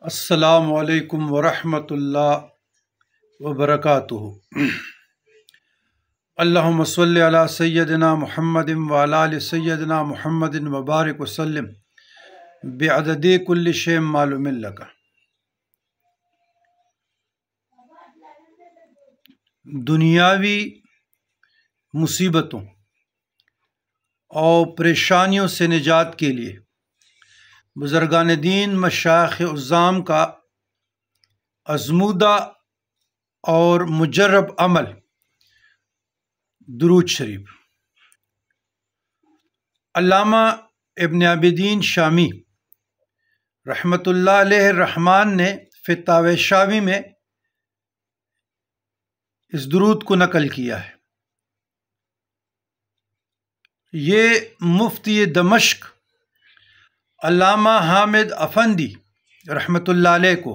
السلام علیکم ورحمۃ اللہ وبرکاتہ۔ اللہم صلی علی سیدنا محمد وعلی آل سیدنا محمد وبارک وسلم بعدد کل شیء معلوم لک۔ دنیاوی مصیبتوں اور پریشانیوں سے نجات کے لیے بزرگان دین مشائخ عظام کا آزمودہ اور مجرب عمل درود شریف۔ علامہ ابن عابدین شامی رحمۃ اللہ علیہ الرحمن نے فتاوی شامی میں اس درود کو نقل کیا ہے۔ یہ مفتی دمشق علامہ حامد افندی رحمۃ اللہ علیہ کو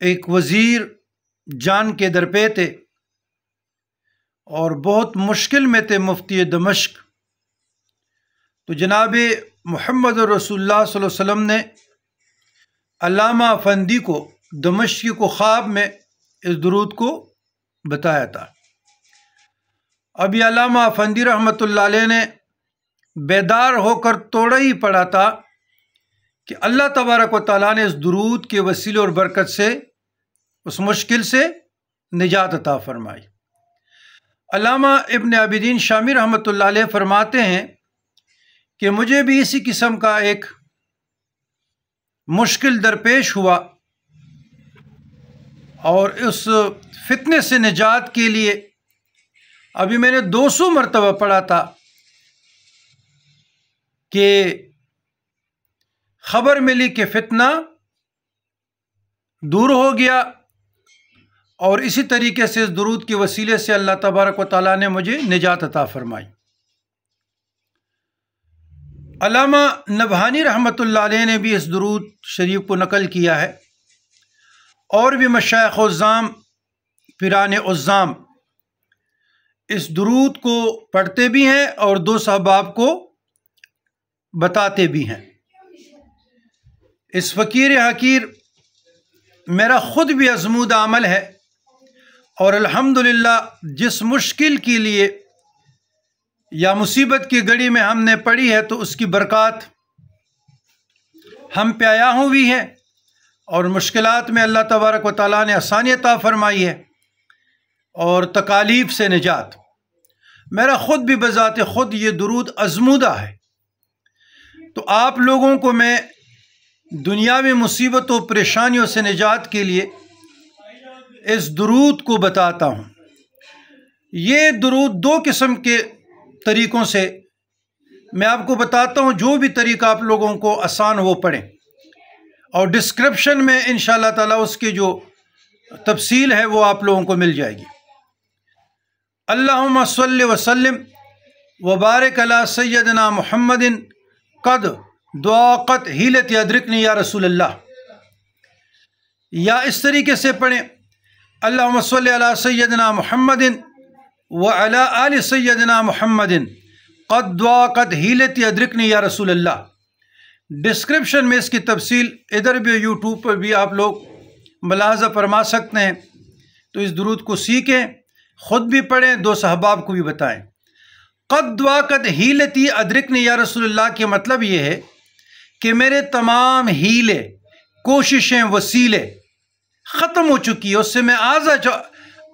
ایک وزیر جان کے در پہ تھے اور بہت مشکل میں تھے مفتی دمشق، تو جناب محمد رسول اللہ صلی اللہ علیہ وسلم نے علامہ افندی کو دمشقی کو خواب میں اس درود کو بتایا تھا۔ اب یہ علامہ افندی رحمۃ اللہ علیہ نے بیدار ہو کر توڑا ہی پڑا تھا کہ اللہ تبارک و تعالیٰ نے اس درود کے وسیلے اور برکت سے اس مشکل سے نجات عطا فرمائی۔ علامہ ابن عابدین شامی رحمۃ اللہ علیہ فرماتے ہیں کہ مجھے بھی اسی قسم کا ایک مشکل درپیش ہوا اور اس فتنے سے نجات کے لیے ابھی میں نے 200 مرتبہ پڑھا تھا کہ خبر ملی کہ فتنہ دور ہو گیا، اور اسی طریقے سے اس درود کے وسیلے سے اللہ تبارک و تعالیٰ نے مجھے نجات عطا فرمائی۔ علامہ نبہانی رحمۃ اللہ علیہ نے بھی اس درود شریف کو نقل کیا ہے، اور بھی مشائخ عظام پیران عظام اس درود کو پڑھتے بھی ہیں اور دوست احباب کو بتاتے بھی ہیں۔ اس فقیر حقیر میرا خود بھی آزمودہ عمل ہے، اور الحمدللہ جس مشکل کے لیے یا مصیبت کی گھڑی میں ہم نے پڑھی ہے تو اس کی برکات ہم پہ عطا ہوئی ہے، اور مشکلات میں اللہ تبارک و تعالیٰ نے آسانی عطا فرمائی ہے اور تکالیف سے نجات۔ میرا خود بھی بذات خود یہ درود آزمودہ ہے، تو آپ لوگوں کو میں دنیاوی مصیبتوں پریشانیوں سے نجات کے لیے اس درود کو بتاتا ہوں۔ یہ درود 2 قسم کے طریقوں سے میں آپ کو بتاتا ہوں، جو بھی طریقہ آپ لوگوں کو آسان ہو پڑھیں، اور ڈسکرپشن میں انشاءاللہ تعالیٰ اس کی جو تفصیل ہے وہ آپ لوگوں کو مل جائے گی۔ اللہم صلی وسلم وبارک علی سیدنا محمد قد ضاقت حیلتی ادرکنی یا رسول اللہ، یا اس طریقے سے پڑھیں اللہم صلی علی سیدنا محمد وعلی آل سیدنا محمد قد ضاقت حیلتی ادرکنی یا رسول اللہ۔ ڈسکرپشن میں اس کی تفصیل ادھر بھی یوٹیوب پر بھی آپ لوگ ملاحظہ فرما سکتے ہیں، تو اس درود کو سیکھیں، خود بھی پڑھیں، دو صحباب کو بھی بتائیں۔ قد ضاقت حیلتی ادرکنی یا رسول اللہ کے مطلب یہ ہے کہ میرے تمام ہیلے، کوششیں، وسیلے ختم ہو چکی ہے، اس سے میں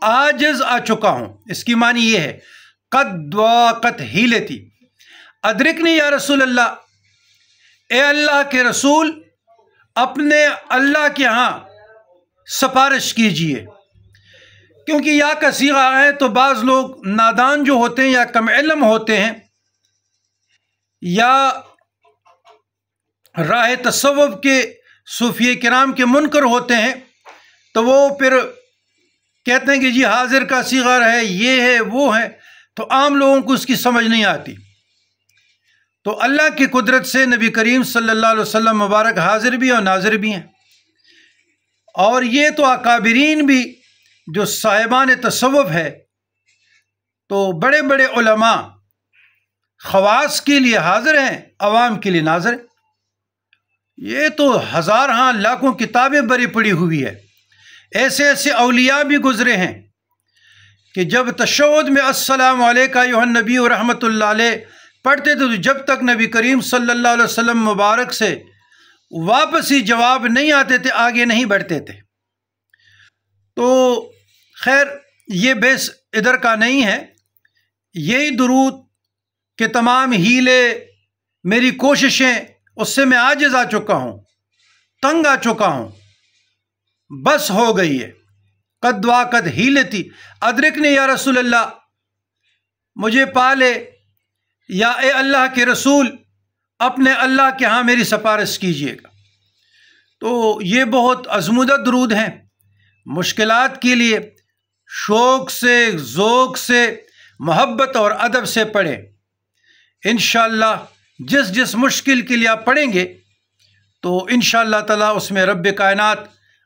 عاجز آ چکا ہوں۔ اس کی معنی یہ ہے قد ضاقت حیلتی ادرکنی یا رسول اللہ، اے اللہ کے رسول اپنے اللہ کے ہاں سفارش کیجئے، کیونکہ یا کا صیغہ ہے تو بعض لوگ نادان جو ہوتے ہیں یا کم علم ہوتے ہیں یا راہ تصوف کے صوفیہ کرام کے منکر ہوتے ہیں، تو وہ پھر کہتے ہیں کہ جی حاضر کا صیغہ ہے، یہ ہے، وہ ہے، تو عام لوگوں کو اس کی سمجھ نہیں آتی۔ تو اللہ کی قدرت سے نبی کریم صلی اللہ علیہ وسلم مبارک حاضر بھی اور ناظر بھی ہیں، اور یہ تو اکابرین بھی جو صاحبان تصوف ہے، تو بڑے بڑے علماء خواص کے لیے حاضر ہیں، عوام کے لیے ناظر ہیں۔ یہ تو ہزارہاں لاکھوں کتابیں بری پڑی ہوئی ہے. ایسے ایسے اولیاء بھی گزرے ہیں کہ جب تشہد میں السلام علیکہ ایھا النبی و رحمۃ اللہ علیہ پڑھتے تھے تو جب تک نبی کریم صلی اللہ علیہ وسلم مبارک سے واپس ہی جواب نہیں آتے تھے آگے نہیں بڑھتے تھے. تو خیر یہ بیس ادھر کا نہیں ہے. یہی درود کہ تمام ہیلے میری کوششیں اس سے میں عاجز آ چکا ہوں، تنگ آ چکا ہوں، بس ہو گئی ہے. قد ضاقت حیلتی ادرکنی یا رسول اللہ، مجھے پالے یا اے اللہ کے رسول اپنے اللہ کے ہاں میری سفارش کیجیے گا. تو یہ بہت ازمودہ درود ہیں. مشکلات کے لیے شوق سے، ذوق سے، محبت اور ادب سے پڑھیں. انشاءاللہ جس جس مشکل کے لیے آپ پڑھیں گے تو انشاءاللہ تعالیٰ اس میں رب کائنات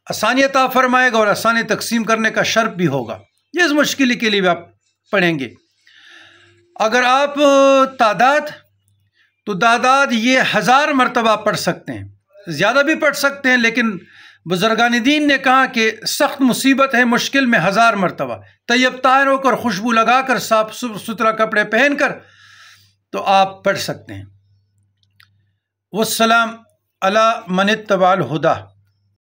آسانی عطا فرمائے گا اور آسانی تقسیم کرنے کا شرف بھی ہوگا. جس مشکل کے لیے بھی آپ پڑھیں گے. اگر آپ تعداد یہ 1000 مرتبہ پڑھ سکتے ہیں، زیادہ بھی پڑھ سکتے ہیں، لیکن بزرگان دین نے کہا کہ سخت مصیبت ہے مشکل میں 1000 مرتبہ طیب طاہر ہو کر، خوشبو لگا کر، صاف ستھرا کپڑے پہن کر تو آپ پڑھ سکتے ہیں. والسلام علی من اتبع الہدی.